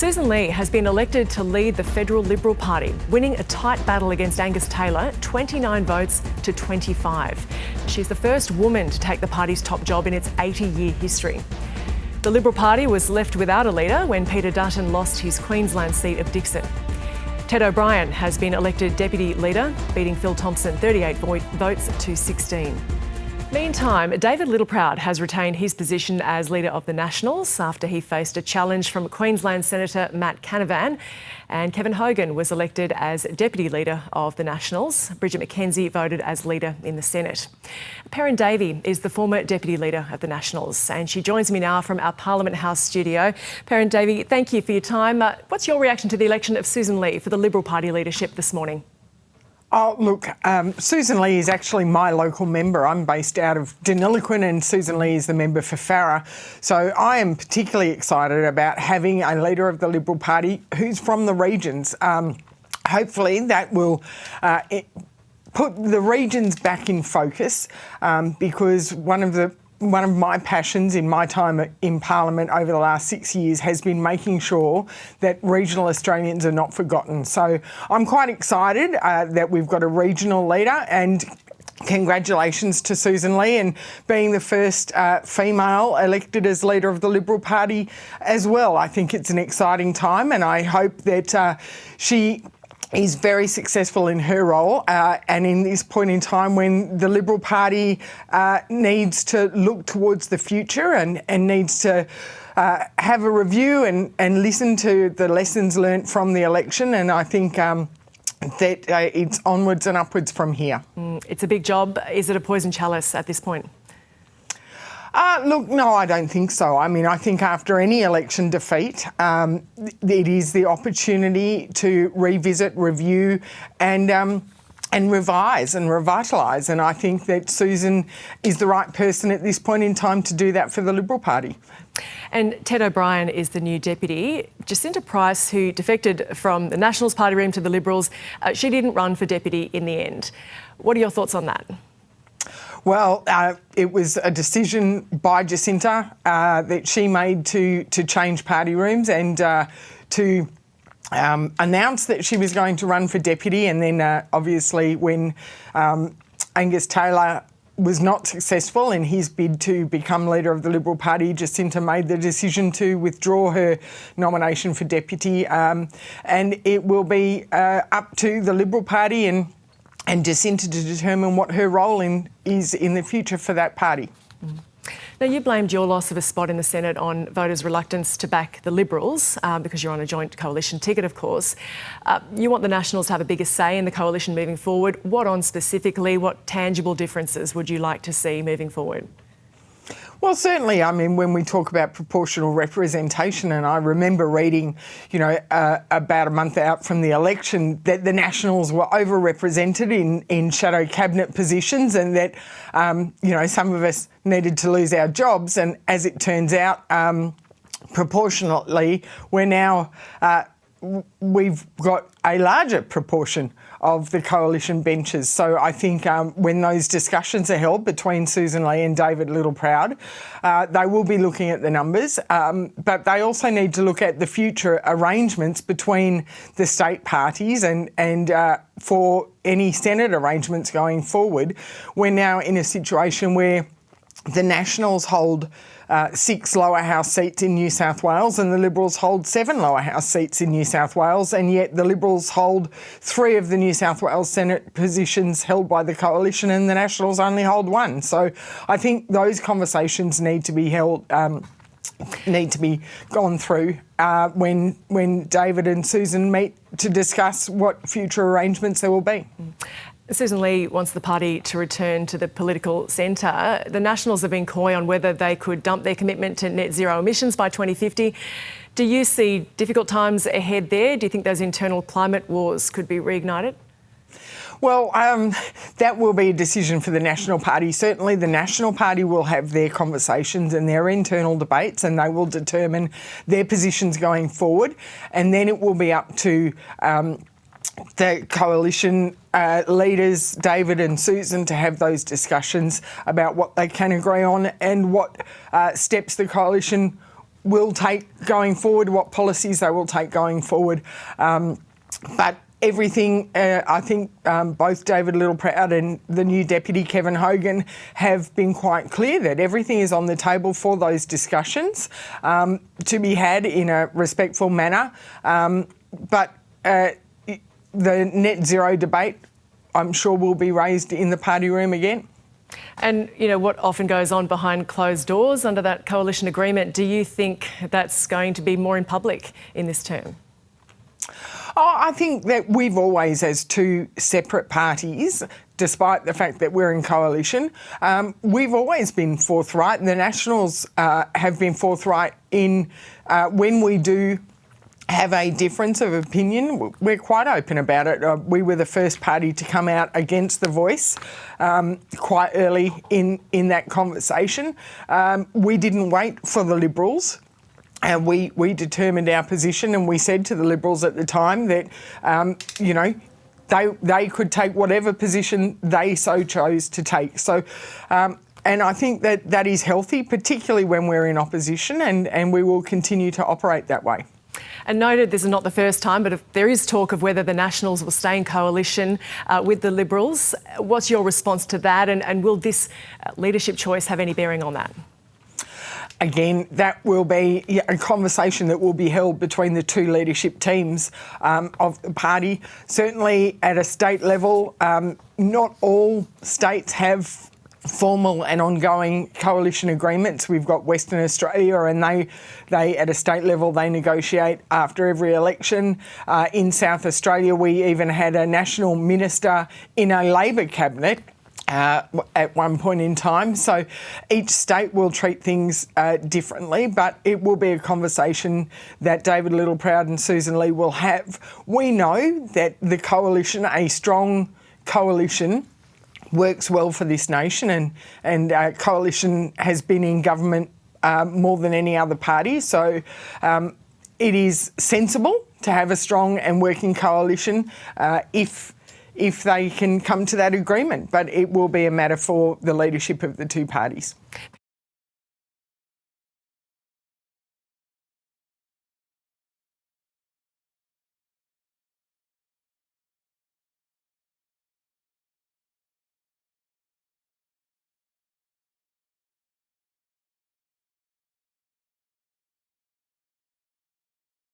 Sussan Ley has been elected to lead the federal Liberal Party, winning a tight battle against Angus Taylor, 29 votes to 25. She's the first woman to take the party's top job in its 80-year history. The Liberal Party was left without a leader when Peter Dutton lost his Queensland seat of Dickson. Ted O'Brien has been elected Deputy Leader, beating Phil Thompson 38 votes to 16. Meantime, David Littleproud has retained his position as Leader of the Nationals after he faced a challenge from Queensland Senator Matt Canavan, and Kevin Hogan was elected as Deputy Leader of the Nationals. Bridget McKenzie voted as Leader in the Senate. Perin Davey is the former Deputy Leader of the Nationals, and she joins me now from our Parliament House studio. Perin Davey, thank you for your time. What's your reaction to the election of Sussan Ley for the Liberal Party leadership this morning? Oh, look, Sussan Ley is actually my local member. I'm based out of Deniliquin and Sussan Ley is the member for Farrer. So I am particularly excited about having a leader of the Liberal Party who's from the regions. Hopefully that will put the regions back in focus because one of my passions in my time in Parliament over the last 6 years has been making sure that regional Australians are not forgotten. So I'm quite excited that we've got a regional leader, and congratulations to Sussan Ley and being the first female elected as leader of the Liberal Party as well. I think it's an exciting time, and I hope that she is very successful in her role and in this point in time when the Liberal Party needs to look towards the future and needs to have a review and listen to the lessons learnt from the election. And I think that it's onwards and upwards from here. It's a big job. Is it a poison chalice at this point? Look, no, I don't think so. I mean, I think after any election defeat, it is the opportunity to revisit, review and revise and revitalise. And I think that Sussan is the right person at this point in time to do that for the Liberal Party. And Ted O'Brien is the new deputy. Jacinta Price, who defected from the Nationals party room to the Liberals, she didn't run for deputy in the end. What are your thoughts on that? Well, it was a decision by Jacinta that she made to change party rooms and to announce that she was going to run for deputy. And then obviously when Angus Taylor was not successful in his bid to become leader of the Liberal Party, Jacinta made the decision to withdraw her nomination for deputy. And it will be up to the Liberal Party and Jacinta to determine what her role is in the future for that party. Now, you blamed your loss of a spot in the Senate on voters' reluctance to back the Liberals because you're on a joint coalition ticket, of course. You want the Nationals to have a bigger say in the coalition moving forward. What on specifically? What tangible differences would you like to see moving forward? Well, certainly, I mean, when we talk about proportional representation, and I remember reading, about a month out from the election that the Nationals were overrepresented in shadow cabinet positions and that, some of us needed to lose our jobs. And as it turns out, proportionately, we've got a larger proportion of the coalition benches. So I think when those discussions are held between Sussan Ley and David Littleproud, they will be looking at the numbers, but they also need to look at the future arrangements between the state parties and for any Senate arrangements going forward. We're now in a situation where the Nationals hold 6 lower house seats in New South Wales and the Liberals hold 7 lower house seats in New South Wales, and yet the Liberals hold 3 of the New South Wales Senate positions held by the coalition and the Nationals only hold 1. So I think those conversations need to be held, need to be gone through when David and Sussan meet to discuss what future arrangements there will be. Sussan Ley wants the party to return to the political centre. The Nationals have been coy on whether they could dump their commitment to net zero emissions by 2050. Do you see difficult times ahead there? Do you think those internal climate wars could be reignited? Well, that will be a decision for the National Party. Certainly the National Party will have their conversations and their internal debates, and they will determine their positions going forward. And then it will be up to the coalition leaders, David and Sussan, to have those discussions about what they can agree on and what steps the coalition will take going forward, what policies they will take going forward. But everything, I think both David Littleproud and the new Deputy Kevin Hogan have been quite clear that everything is on the table for those discussions to be had in a respectful manner. But the net zero debate, I'm sure, will be raised in the party room again. And, you know, what often goes on behind closed doors under that coalition agreement, do you think that's going to be more in public in this term? Oh, I think that we've always, as two separate parties, despite the fact that we're in coalition, we've always been forthright. The Nationals have been forthright in when we do have a difference of opinion, we're quite open about it. We were the first party to come out against The Voice quite early in that conversation. We didn't wait for the Liberals. And we determined our position, and we said to the Liberals at the time that, you know, they could take whatever position they so chose to take. So, and I think that is healthy, particularly when we're in opposition, and we will continue to operate that way. And noted this is not the first time, but if there is talk of whether the Nationals will stay in coalition with the Liberals. What's your response to that, and will this leadership choice have any bearing on that? Again, that will be a conversation that will be held between the two leadership teams of the party. Certainly at a state level, not all states have formal and ongoing coalition agreements. We've got Western Australia, and they at a state level, they negotiate after every election. In South Australia, we even had a national minister in a Labor cabinet at one point in time. So each state will treat things differently, but it will be a conversation that David Littleproud and Sussan Ley will have. We know that the coalition, a strong coalition, works well for this nation, and coalition has been in government more than any other party. So it is sensible to have a strong and working coalition if they can come to that agreement, but it will be a matter for the leadership of the two parties.